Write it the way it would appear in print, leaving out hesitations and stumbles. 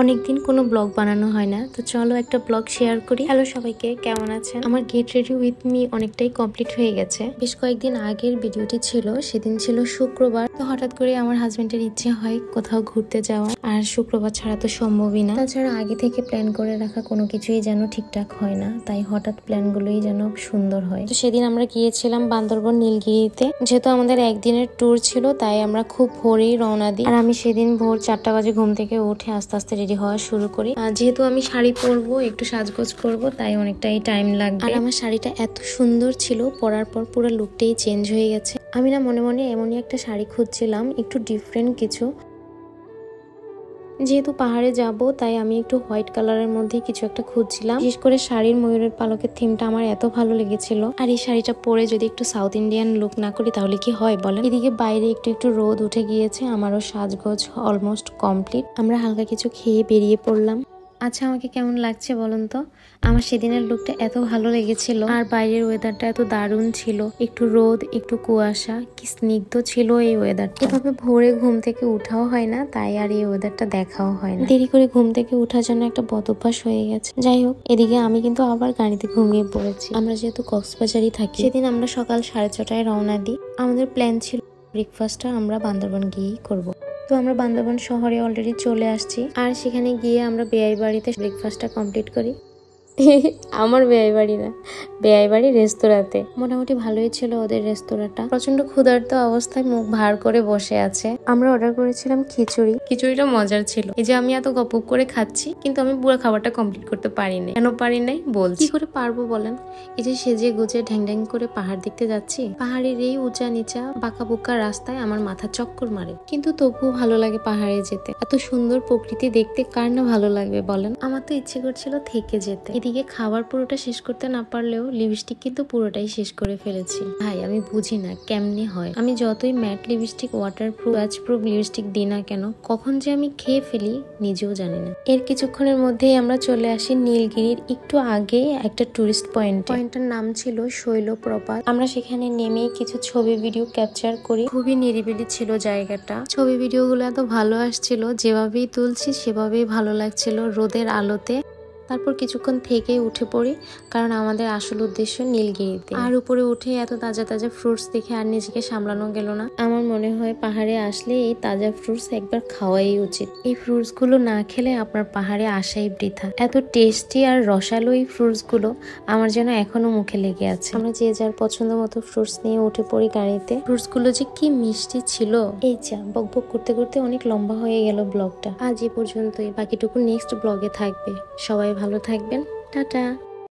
অনেকদিন কোনো ব্লগ বানানো হয় না, তো চলো একটা ব্লগ শেয়ার করি। হ্যালো সবাইকে, কেমন আছেন? আমার গেট রেডি উইথ মি অনেকটাই কমপ্লিট হয়ে গেছে। বেশ কয়েকদিন আগের ভিডিওটি ছিল, সেদিন ছিল শুক্রবার। তো হঠাৎ করে আমার হাজবেন্ডের ইচ্ছে হয় কোথাও ঘুরতে যাওয়া, আর শুক্রবার ছাড়া তো সম্ভবই না। তাছাড়া আগে থেকে প্ল্যান করে রাখা কোনো কিছুই যেন ঠিকঠাক হয় না, তাই হঠাৎ প্ল্যানগুলোই যেন সুন্দর হয়। তো সেদিন আমরা গিয়েছিলাম বান্দরবন নীলগিরিতে। যেহেতু আমাদের একদিনের ট্যুর ছিল, তাই আমরা খুব ভোরেই রওনা দিই। আর আমি সেদিন ভোর 4টা বাজে ঘুম থেকে উঠে আস্তে আস্তে রেডি হওয়া শুরু করি। যেহেতু আমি শাড়ি পরবো, একটু সাজগোজ করব, তাই অনেকটাই টাইম লাগবে। আর আমার শাড়িটা এত সুন্দর ছিল, পরার পর পুরো লুকটাই চেঞ্জ হয়ে গেছে। আমি না মনে মনে এমনই একটা শাড়ি খুঁজছিলাম, একটু ডিফারেন্ট কিছু। যেহেতু পাহাড়ে যাব, তাই আমি একটু হোয়াইট কালারের মধ্যে কিছু একটা খুঁজছিলাম। বিশেষ করে শাড়ির ময়ূরের পালকের থিমটা আমার এত ভালো লেগেছিল। আর এই শাড়িটা পরে যদি একটু সাউথ ইন্ডিয়ান লুক না করি তাহলে কি হয় বলেন। এদিকে বাইরে একটু একটু রোদ উঠে গিয়েছে, আমারও সাজগোজ অলমোস্ট কমপ্লিট। আমরা হালকা কিছু খেয়ে বেরিয়ে পড়লাম। আচ্ছা, আমাকে কেমন লাগছে বলুন তো? আমার সেদিনের লুকটা এত ভালো লেগেছিল, আর বাইরের ওয়েদারটা এত দারুণ ছিল। একটু রোদ, একটু কুয়াশা, কি স্নিগ্ধ ছিল এই ওয়েদারটা। এভাবে ভোরে ঘুম থেকে উঠাও হয় না, তাই আর এই ওয়েদারটা দেখাও হয় না। দেরি করে ঘুম থেকে উঠার জন্য একটা বদভ্যাস হয়ে গেছে। যাই হোক, এদিকে আমি কিন্তু আবার গাড়িতে ঘুমিয়ে পড়েছি। আমরা যেহেতু কক্সবাজারই থাকি, সেদিন আমরা সকাল 6:30টায় রওনা দিই। আমাদের প্ল্যান ছিল ব্রেকফাস্টটা আমরা বান্দরবন গিয়েই করবো। তো আমরা বান্দরবন শহরে অলরেডি চলে আসছি, আর সেখানে গিয়ে আমরা বেয়াই বাড়িতে ব্রেকফাস্টটা কমপ্লিট করি। আমার বেয়াই বাড়ি না, বেয়াই বাড়ি রেস্তোরাঁতে। মোটামুটি ভালোই ছিল ওদের রেস্তোরাঁটা। প্রচন্ড ক্ষুধার্ত অবস্থায় মুখ ভার করে বসে আছে। আমরা অর্ডার করেছিলাম খিচুড়ি। খিচুড়িটা মজার ছিল। এই যে আমি এত গপ করে খাচ্ছি, কিন্তু আমি পুরো খাবারটা কমপ্লিট করতে পারি নাই। কেন পারি নাই বলছি। কি করে পারবো বলেন? এই যে সেজে গুজে ঢ্যাং ঢ্যাং করে পাহাড় দেখতে যাচ্ছি, পাহাড়ের এই উঁচা নিচা বাঁকা বুকা রাস্তায় আমার মাথা চক্কর মারে, কিন্তু তবুও ভালো লাগে পাহাড়ে যেতে। এত সুন্দর প্রকৃতি দেখতে কার না ভালো লাগবে বলেন? আমার তো ইচ্ছে করছিল থেকে যেতে। এদিকে খাবার পুরোটা শেষ করতে না পারলেও লিপস্টিক কিন্তু পুরোটাই শেষ করে ফেলেছি। ভাই, আমি বুঝি না কেমনে হয়। আমি যতই ম্যাট লিপস্টিক, ওয়াটারপ্রুফ, প্যাচপ্রুফ লিপস্টিক দিই না কেন, কখন যে আমি খেয়ে ফেলি নিজেও জানি না। এর কিছুক্ষণের মধ্যেই আমরা চলে আসি নীলগিরির একটু আগে একটা টুরিস্ট পয়েন্টের নাম ছিল শৈলপ্রপাত। আমরা সেখানে নেমেই কিছু ছবি ভিডিও ক্যাপচার করি। খুবই নিরিবিলি ছিল জায়গাটা। ছবি ভিডিও গুলো এত ভালো আসছিল, যেভাবেই তুলছি সেভাবেই ভালো লাগছিল রোদের আলোতে। তারপর কিছুক্ষণ থেকে উঠে পড়ি, কারণ আমাদের আসল উদ্দেশ্য নীলগিরিতে। আর উপরে উঠে এত তাজা তাজা ফ্রুটস দেখে আর নিজেকে সামলানো গেল না। আমার মনে হয় পাহাড়ে আসলে এই তাজা ফ্রুটস একবার খাওয়াই উচিত। এই ফ্রুটস গুলো না খেলে আপনার পাহাড়ে আসাই বৃথা। এত টেস্টি আর রসালো এই ফ্রুটস গুলো আমার যেন এখনো মুখে লেগে আছে। আমরা যে যার পছন্দ মতো ফ্রুটস নিয়ে উঠে পড়ি গাড়িতে। ফ্রুটস গুলো যে কি মিষ্টি ছিল। এই যা, বকবক করতে করতে অনেক লম্বা হয়ে গেল ব্লগটা। আজ এ পর্যন্তই, বাকিটুকু নেক্সট ব্লগে থাকবে। সবাই ভালো থাকবেন, টাটা।